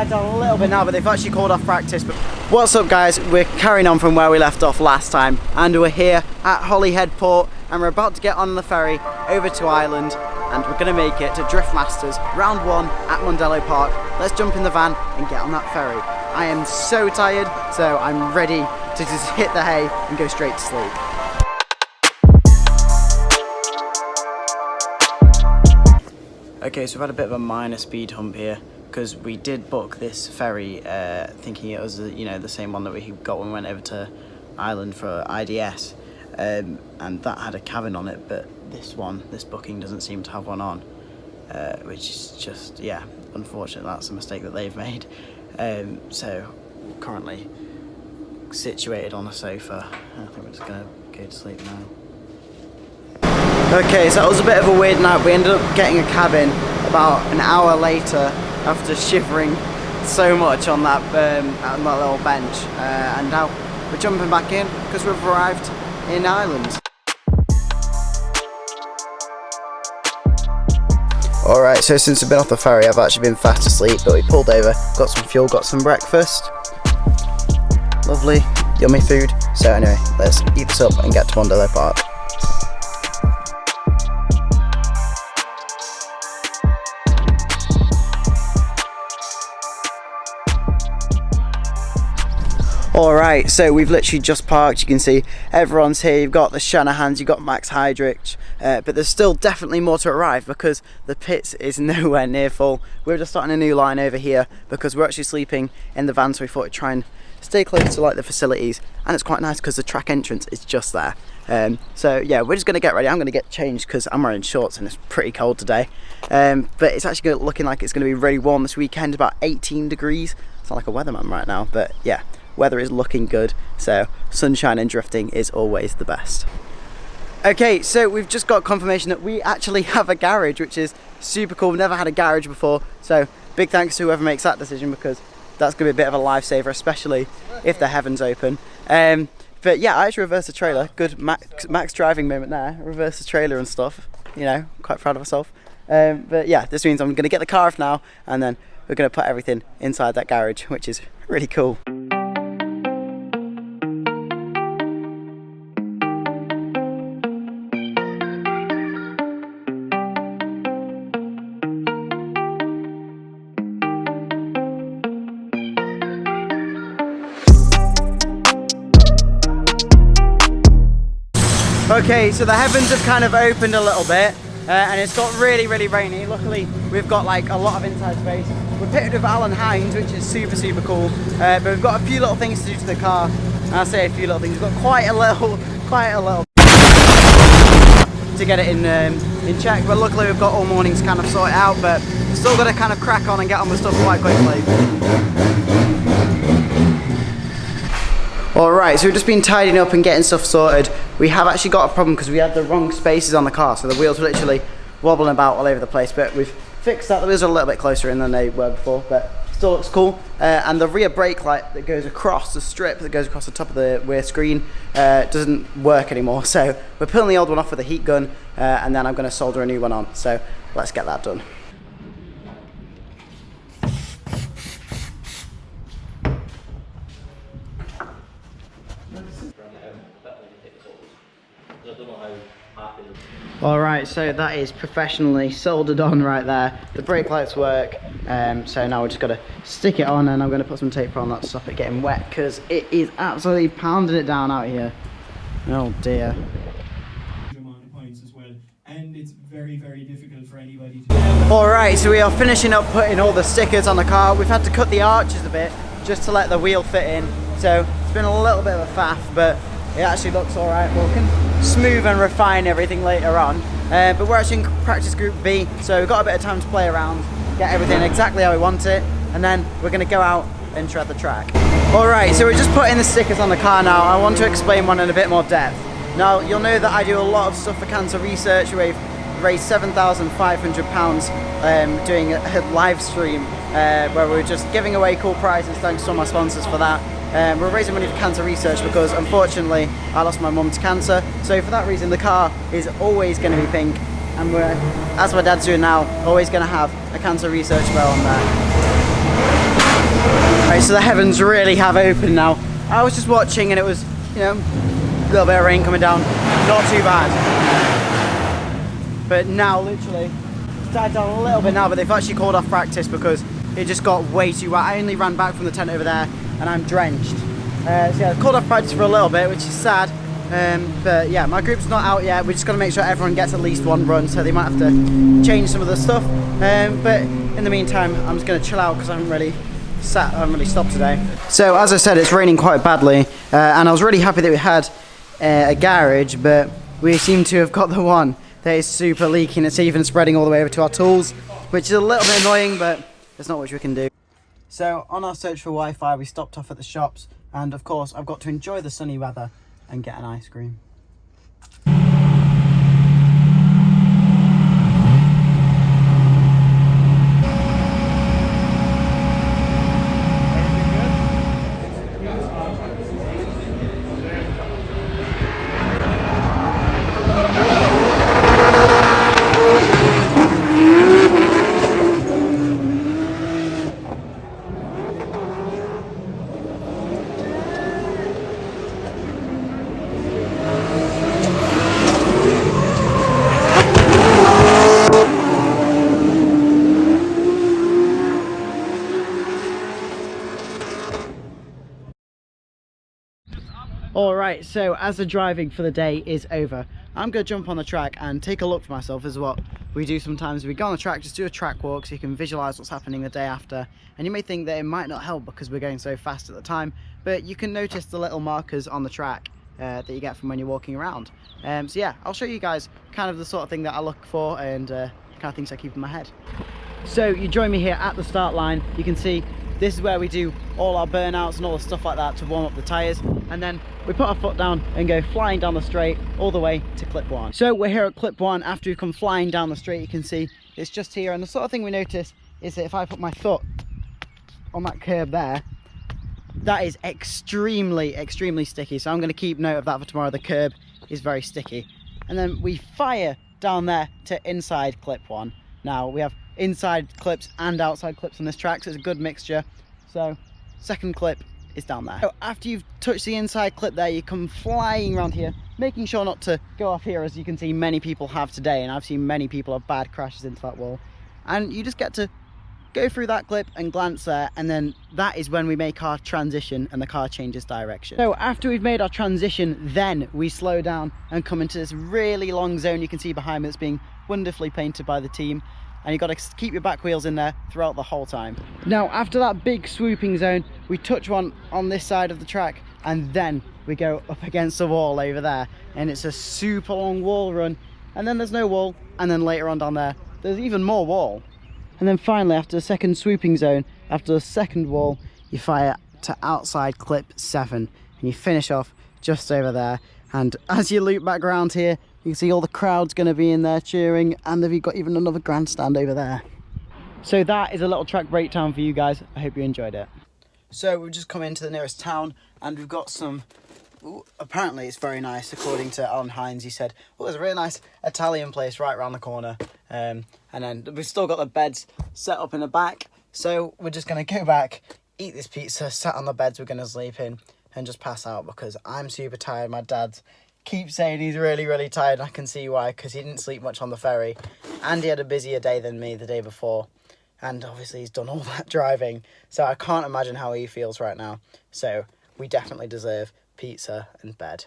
died down a little bit now, but they've actually called off practice. But what's up, guys? We're carrying on from where we left off last time, and we're here at Holyhead Port, and we're about to get on the ferry over to Ireland, and we're going to make it to Drift Masters round 1 at Mondello Park. Let's jump in the van and get on that ferry. I am so tired, so I'm ready to just hit the hay and go straight to sleep. Okay, so we've had a bit of a minor speed hump here because we did book this ferry thinking it was the same one that we got when we went over to Ireland for IDS, and that had a cabin on it, but this booking doesn't seem to have one on, which is just, yeah, unfortunate. That's a mistake that they've made. So currently situated on a sofa. I think we're just gonna go to sleep now. Okay, so that was a bit of a weird night. We ended up getting a cabin about an hour later after shivering so much on that little bench, and now we're jumping back in because we've arrived in Ireland. Alright, so since we've been off the ferry, I've actually been fast asleep, but we pulled over, got some fuel, got some breakfast. Lovely, yummy food. So anyway, let's eat this up and get to Mondello Park. Alright, so we've literally just parked. You can see everyone's here. You've got the Shanahans, you've got Max Heidrich, but there's still definitely more to arrive because the pits is nowhere near full. We're just starting a new line over here because we're actually sleeping in the van, so we thought we'd try and stay close to like the facilities, and it's quite nice because the track entrance is just there. So yeah, we're just going to get ready. I'm going to get changed because I'm wearing shorts and it's pretty cold today, but it's actually looking like it's going to be really warm this weekend, about 18 degrees. It's not like a weatherman right now, but yeah, weather is looking good, so sunshine and drifting is always the best. Okay, so we've just got confirmation that we actually have a garage, which is super cool. We've never had a garage before, so big thanks to whoever makes that decision because that's going to be a bit of a lifesaver, especially if the heavens open. But yeah, I actually reversed the trailer. Good Max driving moment there. Reverse the trailer and stuff. You know, quite proud of myself. But yeah, this means I'm going to get the car off now, and then we're going to put everything inside that garage, which is really cool. Okay, so the heavens have kind of opened a little bit, and it's got really rainy. Luckily, we've got like a lot of inside space. We're pitted with Alan Hines, which is super cool, but we've got a few little things to do to the car. And I say a few little things, we've got quite a little to get it in check, but luckily we've got all morning to kind of sort it out, but still got to kind of crack on and get on with stuff quite quickly. Alright, so we've just been tidying up and getting stuff sorted. We have actually got a problem because we had the wrong spaces on the car, so the wheels were literally wobbling about all over the place, but we've fixed that. The wheels are a little bit closer in than they were before, but still looks cool. And the rear brake light that goes across the strip, that goes across the top of the rear screen, doesn't work anymore, so we're pulling the old one off with a heat gun, and then I'm going to solder a new one on, so let's get that done. Alright, so that is professionally soldered on right there. The brake lights work, so now we're just got to stick it on, and I'm going to put some tape on that to stop it getting wet because it is absolutely pounding it down out here. Oh dear. And it's very difficult for anybody to... Alright, so we are finishing up putting all the stickers on the car. We've had to cut the arches a bit just to let the wheel fit in, so it's been a little bit of a faff, but it actually looks alright. We can smooth and refine everything later on, but we're actually in practice group B, so we've got a bit of time to play around, get everything exactly how we want it, and then we're going to go out and tread the track. Alright, so we're just putting the stickers on the car now. I want to explain one in a bit more depth. Now, you'll know that I do a lot of stuff for cancer research. We've raised £7,500 doing a live stream where we're just giving away cool prizes. Thanks to all my sponsors for that. We're raising money for cancer research because unfortunately I lost my mum to cancer, so for that reason the car is always going to be pink, and we're, as my dad's doing now, always going to have a cancer research bell on there. Right, so the heavens really have opened now. I was just watching and it was, you know, a little bit of rain coming down. Not too bad. But now, literally, it's died down a little bit now, but they've actually called off practice because it just got way too wet. I only ran back from the tent over there and I'm drenched. So yeah, called off practice for a little bit, which is sad. But yeah, my group's not out yet. We're just going to make sure everyone gets at least one run, so they might have to change some of the stuff. But in the meantime, I'm just going to chill out because I haven't really stopped today. So as I said, it's raining quite badly, and I was really happy that we had a garage, but we seem to have got the one that is super leaking. It's even spreading all the way over to our tools, which is a little bit annoying, but there's not much we can do. So on our search for Wi-Fi, we stopped off at the shops, and of course I've got to enjoy the sunny weather and get an ice cream. Alright, so as the driving for the day is over, I'm going to jump on the track and take a look for myself. As what we do sometimes. We go on the track, just do a track walk so you can visualise what's happening the day after. And you may think that it might not help because we're going so fast at the time, but you can notice the little markers on the track that you get from when you're walking around. So yeah, I'll show you guys kind of the sort of thing that I look for and the kind of things I keep in my head. So you join me here at the start line. You can see this is where we do all our burnouts and all the stuff like that to warm up the tyres, and then we put our foot down and go flying down the straight all the way to clip 1. So we're here at clip 1. After we've come flying down the straight, you can see it's just here, and the sort of thing we notice is that if I put my foot on that curb there, that is extremely sticky, so I'm going to keep note of that for tomorrow. The curb is very sticky. And then we fire down there to inside clip 1. Now we have inside clips and outside clips on this track, so it's a good mixture. So second clip is down there. So after you've touched the inside clip there, you come flying around here, making sure not to go off here, as you can see many people have today, and I've seen many people have bad crashes into that wall. And you just get to go through that clip and glance there, and then that is when we make our transition and the car changes direction. So after we've made our transition, then we slow down and come into this really long zone you can see behind me that's being wonderfully painted by the team, and you've got to keep your back wheels in there throughout the whole time. Now after that big swooping zone, we touch one on this side of the track, and then we go up against the wall over there, and it's a super long wall run, and then there's no wall, and then later on down there there's even more wall. And then finally, after the second swooping zone, after the second wall, you fire to outside clip 7, and you finish off just over there. And as you loop back around here, you can see all the crowd's going to be in there cheering, and they've got even another grandstand over there. So that is a little track breakdown for you guys. I hope you enjoyed it. So we've just come into the nearest town, and we've got some... Ooh, apparently it's very nice, according to Alan Hines. He said, well, there's a really nice Italian place right around the corner, and then we've still got the beds set up in the back, so we're just going to go back, eat this pizza, sat on the beds we're going to sleep in, and just pass out because I'm super tired. My dad keeps saying he's really tired, and I can see why, because he didn't sleep much on the ferry, and he had a busier day than me the day before, and obviously he's done all that driving, so I can't imagine how he feels right now. So we definitely deserve pizza and bed.